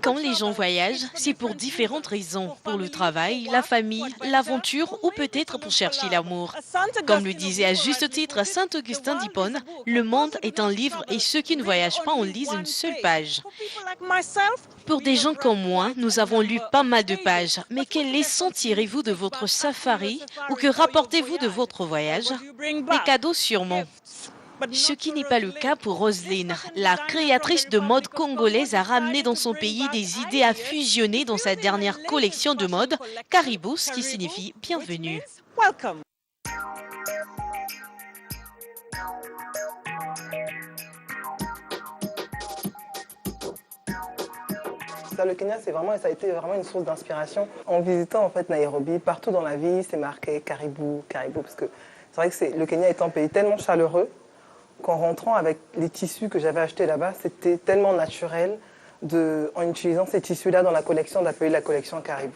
Quand les gens voyagent, c'est pour différentes raisons. Pour le travail, la famille, l'aventure ou peut-être pour chercher l'amour. Comme le disait à juste titre Saint Augustin d'Hippone, le monde est un livre et ceux qui ne voyagent pas en lisent une seule page. Pour des gens comme moi, nous avons lu pas mal de pages. Mais quelle leçon tirez-vous de votre safari ou que rapportez-vous de votre voyage? Des cadeaux sûrement. Ce qui n'est pas le cas pour Roselyne. La créatrice de mode congolaise a ramené dans son pays des idées à fusionner dans sa dernière collection de mode, Caribou, ce qui signifie bienvenue. Le Kenya, ça a été vraiment une source d'inspiration. En visitant en fait Nairobi, partout dans la ville, c'est marqué Caribou, Caribou, parce que c'est vrai que le Kenya est un pays tellement chaleureux qu'en rentrant avec les tissus que j'avais achetés là-bas, c'était tellement naturel en utilisant ces tissus-là dans la collection d'appeler la collection Caribou.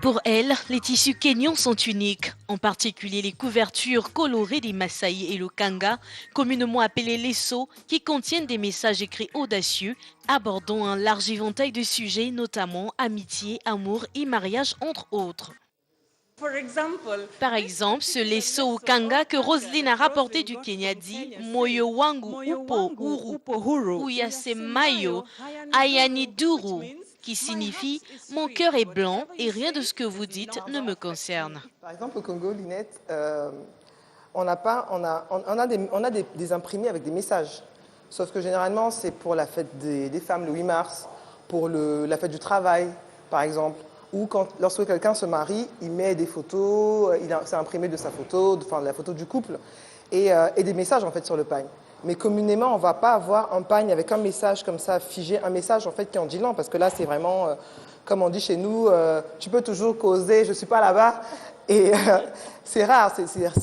Pour elle, les tissus kenyans sont uniques, en particulier les couvertures colorées des Maasai et le Kanga, communément appelés lesso, qui contiennent des messages écrits audacieux, abordant un large éventail de sujets, notamment amitié, amour et mariage, entre autres. Par exemple, ce lesso ou Kanga que Roselyne a rapporté du Kenya dit « Moyo wangu upo huru » ou Yasemayo Ayani Duru, qui signifie « Mon cœur est blanc et rien de ce que vous dites ne me concerne ». Par exemple, au Congo, Linette, on a des imprimés avec des messages. Sauf que généralement, c'est pour la fête des femmes, le 8 mars, pour la fête du travail, par exemple. Ou lorsque quelqu'un se marie, il met des photos, c'est imprimé de sa photo, enfin de la photo du couple, et des messages en fait sur le pagne. Mais communément, on ne va pas avoir un pagne avec un message comme ça, figé, un message en fait qui en dit long, parce que là c'est vraiment, comme on dit chez nous, tu peux toujours causer, je ne suis pas là-bas. Et c'est rare,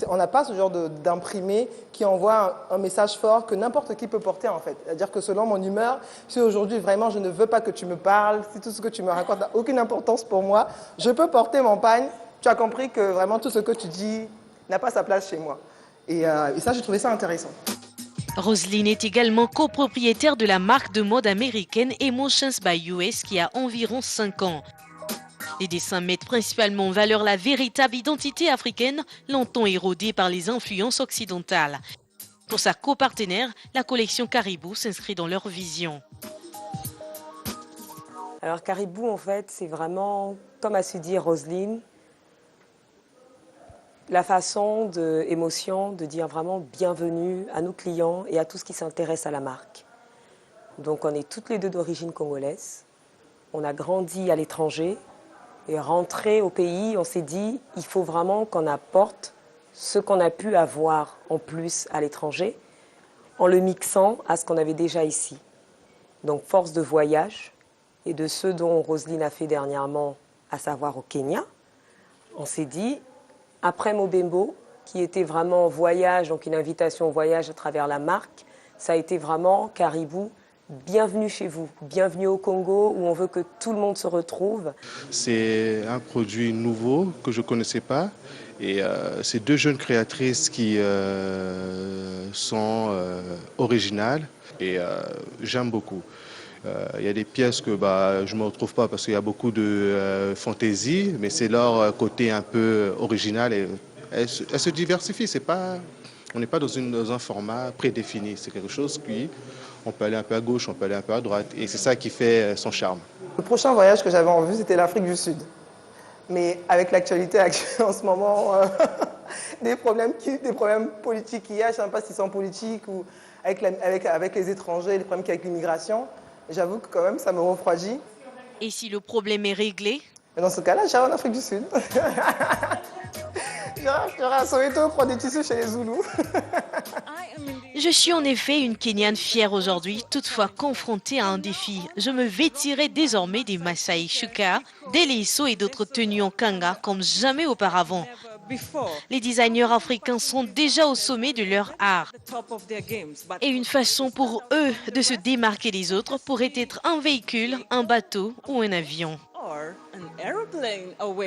on n'a pas ce genre d'imprimé qui envoie un message fort que n'importe qui peut porter en fait. C'est-à-dire que selon mon humeur, si aujourd'hui vraiment je ne veux pas que tu me parles, si tout ce que tu me racontes n'a aucune importance pour moi, je peux porter mon pagne. Tu as compris que vraiment tout ce que tu dis n'a pas sa place chez moi. Et ça, j'ai trouvé ça intéressant. Roselyne est également copropriétaire de la marque de mode américaine Emotions by US qui a environ 5 ans. Les dessins mettent principalement en valeur la véritable identité africaine, longtemps érodée par les influences occidentales. Pour sa copartenaire, la collection Caribou s'inscrit dans leur vision. Alors Caribou, en fait, c'est vraiment, comme a su dire Roselyne, la façon d'émotion de dire vraiment bienvenue à nos clients et à tout ce qui s'intéresse à la marque. Donc on est toutes les deux d'origine congolaise, on a grandi à l'étranger. Et rentré au pays, on s'est dit, il faut vraiment qu'on apporte ce qu'on a pu avoir en plus à l'étranger, en le mixant à ce qu'on avait déjà ici. Donc force de voyage, et de ce dont Roselyne a fait dernièrement, à savoir au Kenya, on s'est dit, après Mobembo, qui était vraiment voyage, donc une invitation au voyage à travers la marque, ça a été vraiment Caribou. Bienvenue chez vous, bienvenue au Congo où on veut que tout le monde se retrouve. C'est un produit nouveau que je ne connaissais pas et c'est deux jeunes créatrices qui sont originales et j'aime beaucoup. Il y a des pièces que je ne me retrouve pas parce qu'il y a beaucoup de fantaisie, mais c'est leur côté un peu original et elles se diversifient. On n'est pas dans un format prédéfini, c'est quelque chose qui... On peut aller un peu à gauche, on peut aller un peu à droite. Et c'est ça qui fait son charme. Le prochain voyage que j'avais en vue, c'était l'Afrique du Sud. Mais avec l'actualité actuelle en ce moment, des problèmes politiques qu'il y a, je ne sais même pas s'ils sont politiques ou avec les étrangers, les problèmes qu'il y a avec l'immigration, j'avoue que quand même, ça me refroidit. Et si le problème est réglé? Mais dans ce cas-là, j'irai en Afrique du Sud. J'irai à Soweto prendre des tissus chez les Zoulous. Je suis en effet une Kenyane fière aujourd'hui, toutefois confrontée à un défi. Je me vêtirai désormais des Maasai Shuka, des lesso et d'autres tenues en Kanga comme jamais auparavant. Les designers africains sont déjà au sommet de leur art. Et une façon pour eux de se démarquer des autres pourrait être un véhicule, un bateau ou un avion.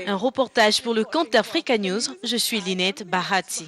Un reportage pour le compte d'Africa News, je suis Linette Bahati.